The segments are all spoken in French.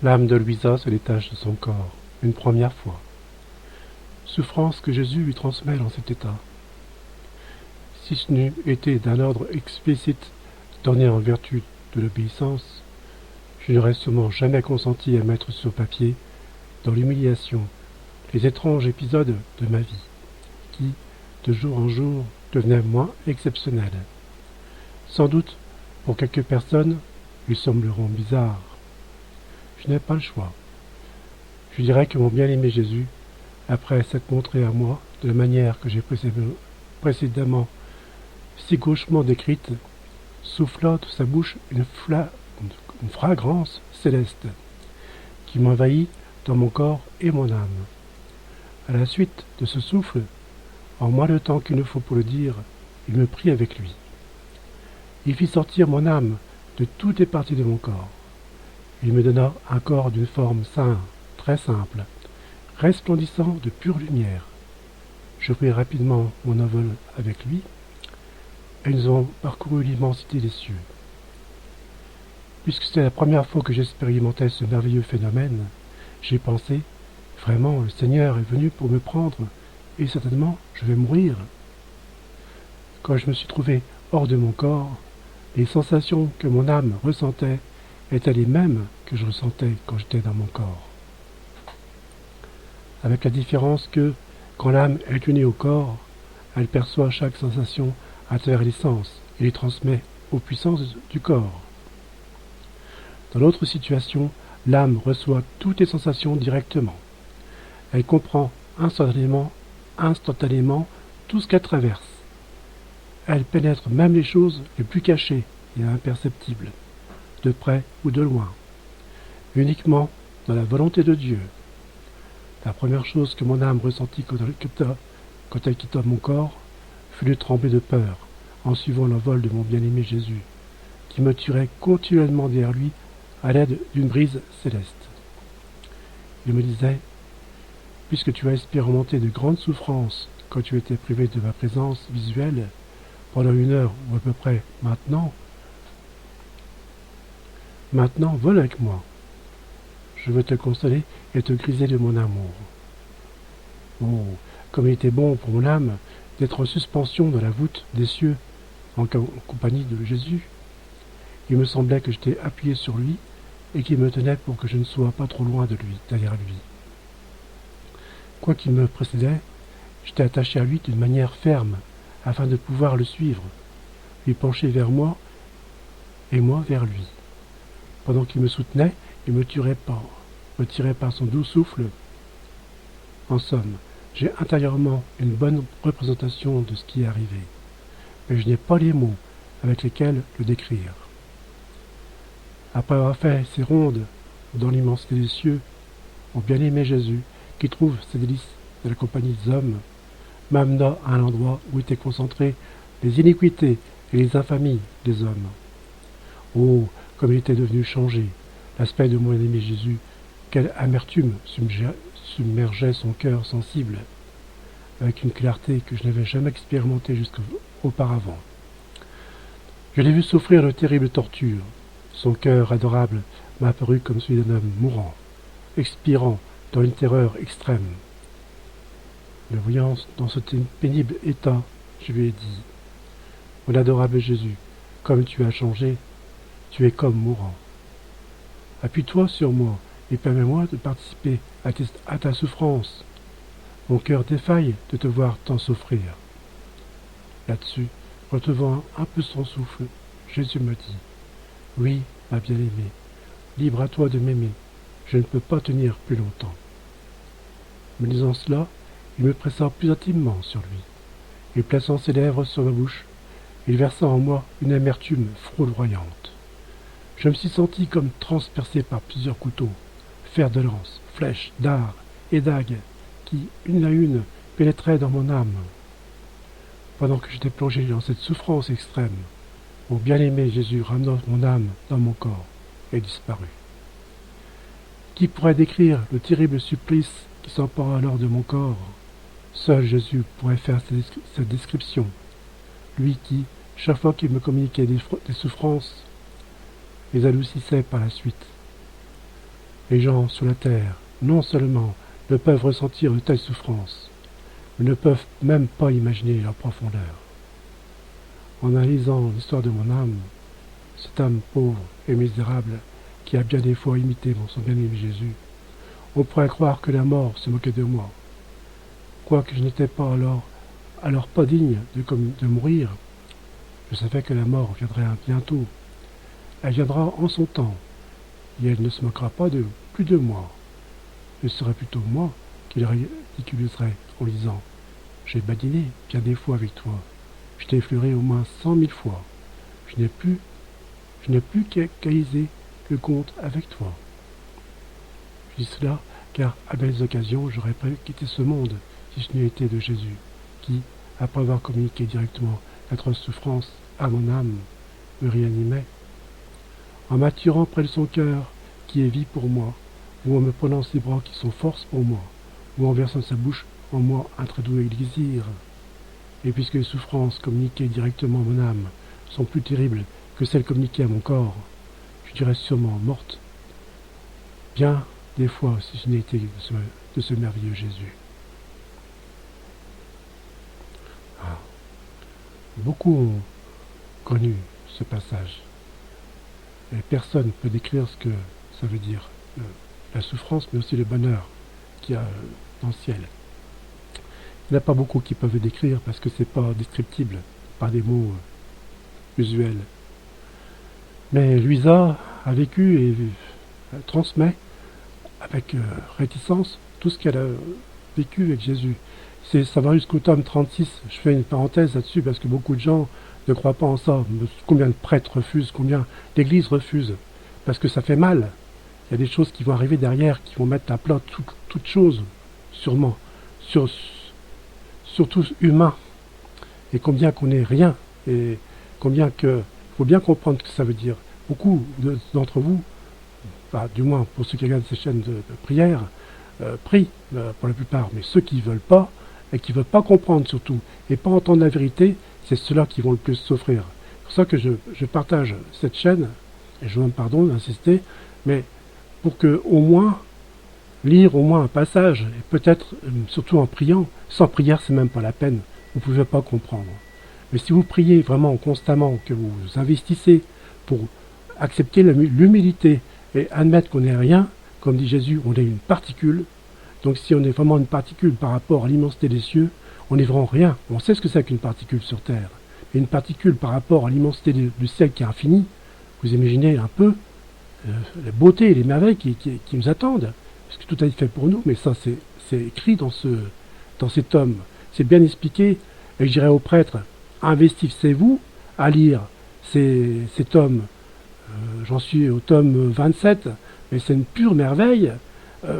L'âme de Louisa se détache de son corps, une première fois. Souffrance que Jésus lui transmet dans cet état. Si ce n'eût été d'un ordre explicite donné en vertu de l'obéissance, je n'aurais sûrement jamais consenti à mettre sur papier, dans l'humiliation, les étranges épisodes de ma vie, qui, de jour en jour, devenaient moins exceptionnels. Sans doute, pour quelques personnes, ils sembleront bizarres. Je n'ai pas le choix. Je dirais que mon bien-aimé Jésus, après s'être montré à moi de la manière que j'ai précédemment si gauchement décrite, souffla de sa bouche une fragrance céleste qui m'envahit dans mon corps et mon âme. À la suite de ce souffle, en moins de temps qu'il ne faut pour le dire, il me prit avec lui. Il fit sortir mon âme de toutes les parties de mon corps. Il me donna un corps d'une forme simple, très simple, resplendissant de pure lumière. Je pris rapidement mon envol avec lui, et nous avons parcouru l'immensité des cieux. Puisque c'était la première fois que j'expérimentais ce merveilleux phénomène, j'ai pensé, vraiment, le Seigneur est venu pour me prendre, et certainement, je vais mourir. Quand je me suis trouvé hors de mon corps, les sensations que mon âme ressentait étaient les mêmes que je ressentais quand j'étais dans mon corps. Avec la différence que, quand l'âme est unie au corps, elle perçoit chaque sensation à travers les sens et les transmet aux puissances du corps. Dans l'autre situation, l'âme reçoit toutes les sensations directement. Elle comprend instantanément tout ce qu'elle traverse. Elle pénètre même les choses les plus cachées et imperceptibles, de près ou de loin, uniquement dans la volonté de Dieu. La première chose que mon âme ressentit quand elle quitta mon corps fut de trembler de peur en suivant l'envol de mon bien-aimé Jésus, qui me tirait continuellement derrière lui à l'aide d'une brise céleste. Il me disait, « Puisque tu as expérimenté de grandes souffrances quand tu étais privé de ma présence visuelle, pendant 1 heure ou à peu près maintenant, vole avec moi. Je veux te consoler et te griser de mon amour. » Oh, comme il était bon pour mon âme d'être en suspension dans la voûte des cieux en compagnie de Jésus. Il me semblait que j'étais appuyé sur lui et qu'il me tenait pour que je ne sois pas trop loin de lui, derrière lui. Quoiqu'il me précédait, j'étais attaché à lui d'une manière ferme, afin de pouvoir le suivre, lui pencher vers moi et moi vers lui. Pendant qu'il me soutenait, il me tirait par son doux souffle. En somme, j'ai intérieurement une bonne représentation de ce qui est arrivé, mais je n'ai pas les mots avec lesquels le décrire. Après avoir fait ces rondes dans l'immensité des cieux, mon bien-aimé Jésus, qui trouve ses délices de la compagnie des hommes, m'amena à un endroit où étaient concentrées les iniquités et les infamies des hommes. Oh, comme il était devenu changé, l'aspect de mon aimé Jésus, quelle amertume submergeait son cœur sensible, avec une clarté que je n'avais jamais expérimentée jusqu'auparavant. Je l'ai vu souffrir de terribles tortures. Son cœur adorable m'a apparu comme celui d'un homme mourant, expirant dans une terreur extrême. Le voyant dans ce pénible état, je lui ai dit, « Mon adorable Jésus, comme tu as changé, tu es comme mourant. Appuie-toi sur moi et permets-moi de participer à ta souffrance. Mon cœur défaille de te voir tant souffrir. » Là-dessus, retrouvant un peu son souffle, Jésus me dit, « Oui, ma bien-aimée, libre à toi de m'aimer, je ne peux pas tenir plus longtemps. » Me disant cela, il me pressa plus intimement sur lui, et plaçant ses lèvres sur ma bouche, il versa en moi une amertume foudroyante. Je me suis senti comme transpercé par plusieurs couteaux, fers de lance, flèches, dards et dagues, qui, une à une, pénétraient dans mon âme. Pendant que j'étais plongé dans cette souffrance extrême, mon bien-aimé Jésus ramena mon âme dans mon corps et disparut. Qui pourrait décrire le terrible supplice qui s'empara alors de mon corps? Seul Jésus pourrait faire cette description, lui qui, chaque fois qu'il me communiquait des souffrances, les adoucissait par la suite. Les gens sur la terre, non seulement ne peuvent ressentir de telles souffrances, mais ne peuvent même pas imaginer leur profondeur. En analysant l'histoire de mon âme, cette âme pauvre et misérable qui a bien des fois imité son bien-aimé Jésus, on pourrait croire que la mort se moquait de moi. Quoique je n'étais pas alors pas digne de mourir, je savais que la mort viendrait bientôt. Elle viendra en son temps, et elle ne se moquera pas plus de moi. Ce serait plutôt moi qui le ridiculiserait en disant « J'ai badiné bien des fois avec toi, je t'ai effleuré au moins 100 000 fois, je n'ai plus qu'égaliser le compte avec toi. » Je dis cela car à belles occasions j'aurais pas quitté ce monde si ce n'eût été de Jésus, qui, après avoir communiqué directement l'atroce souffrance à mon âme, me réanimait. En m'attirant près de son cœur, qui est vie pour moi, ou en me prenant ses bras qui sont force pour moi, ou en versant sa bouche en moi un très doux élixir. Et puisque les souffrances communiquées directement à mon âme sont plus terribles que celles communiquées à mon corps, je dirais sûrement morte, bien des fois si ce n'était de ce merveilleux Jésus. Ah. Beaucoup ont connu ce passage. Et personne ne peut décrire ce que ça veut dire, la souffrance, mais aussi le bonheur qu'il y a dans le ciel. Il n'y en a pas beaucoup qui peuvent le décrire parce que c'est pas descriptible par des mots usuels. Mais Luisa a vécu et transmet avec réticence tout ce qu'elle a vécu avec Jésus. Ça va jusqu'au tome 36. Je fais une parenthèse là-dessus parce que beaucoup de gens ne croient pas en ça. Combien de prêtres refusent, combien d'églises refusent, parce que ça fait mal. Il y a des choses qui vont arriver derrière, qui vont mettre à plat toute chose, sûrement, surtout humain. Et combien qu'on n'est rien, et combien que faut bien comprendre ce que ça veut dire. Beaucoup d'entre vous, du moins pour ceux qui regardent ces chaînes de prière, prient pour la plupart, mais ceux qui ne veulent pas, et qui ne veulent pas comprendre surtout, et pas entendre la vérité, c'est ceux-là qui vont le plus souffrir. C'est pour ça que je partage cette chaîne, et je vous demande pardon d'insister, mais pour que au moins, lire au moins un passage, et peut-être surtout en priant, sans prière c'est même pas la peine, vous ne pouvez pas comprendre. Mais si vous priez vraiment constamment, que vous investissez pour accepter l'humilité et admettre qu'on n'est rien, comme dit Jésus, on est une particule. Donc si on est vraiment une particule par rapport à l'immensité des cieux, on n'est vraiment rien. On sait ce que c'est qu'une particule sur Terre. Mais une particule par rapport à l'immensité du ciel qui est infini, vous imaginez un peu la beauté et les merveilles qui nous attendent. Parce que tout a été fait pour nous, mais ça c'est écrit dans cet homme. C'est bien expliqué, et je dirais aux prêtres, investissez-vous à lire cet homme. J'en suis au tome 27, mais c'est une pure merveille.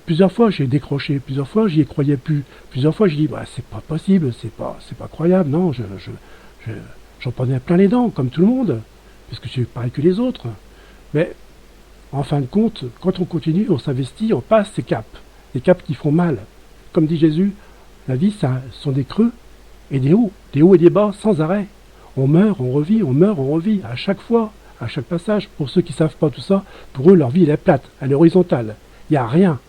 Plusieurs fois j'ai décroché, plusieurs fois j'y croyais plus, plusieurs fois j'ai dit bah, c'est pas possible, c'est pas croyable, non, j'en prenais plein les dents, comme tout le monde, parce que je suis pareil que les autres. Mais en fin de compte, quand on continue, on s'investit, on passe ces caps, des caps qui font mal. Comme dit Jésus, la vie, ça sont des creux et des hauts et des bas sans arrêt. On meurt, on revit, à chaque fois, à chaque passage. Pour ceux qui ne savent pas tout ça, pour eux, leur vie, elle est plate, elle est horizontale. Il n'y a rien.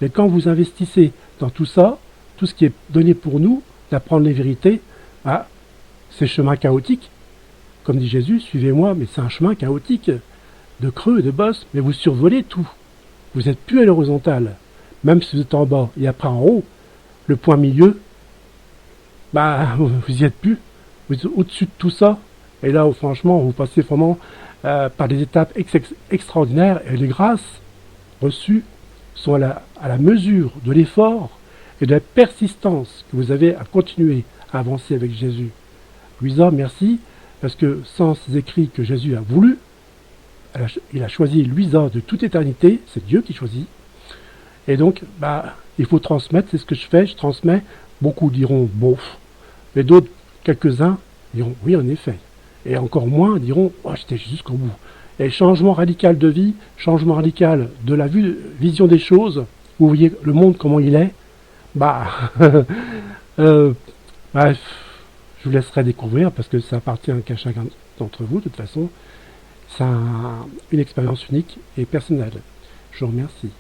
Mais quand vous investissez dans tout ça, tout ce qui est donné pour nous, d'apprendre les vérités, bah, c'est chemin chaotique. Comme dit Jésus, suivez-moi, mais c'est un chemin chaotique, de creux et de bosses, mais vous survolez tout. Vous n'êtes plus à l'horizontale, même si vous êtes en bas. Et après en haut, le point milieu, bah, vous n'y êtes plus. Vous êtes au-dessus de tout ça. Et là, franchement, vous passez vraiment par des étapes extraordinaires, et les grâces reçues sont à la mesure de l'effort et de la persistance que vous avez à continuer à avancer avec Jésus. Luisa, merci, parce que sans ces écrits que Jésus a voulu, il a choisi Luisa de toute éternité, c'est Dieu qui choisit. Et donc, bah, il faut transmettre, c'est ce que je fais, je transmets. Beaucoup diront bof, mais d'autres, quelques-uns, diront oui, en effet. Et encore moins diront oh, j'étais jusqu'au bout. Et changement radical de vie, changement radical de la vision des choses, vous voyez le monde comment il est, bah, bref, je vous laisserai découvrir parce que ça appartient qu'à chacun d'entre vous, de toute façon. C'est une expérience unique et personnelle. Je vous remercie.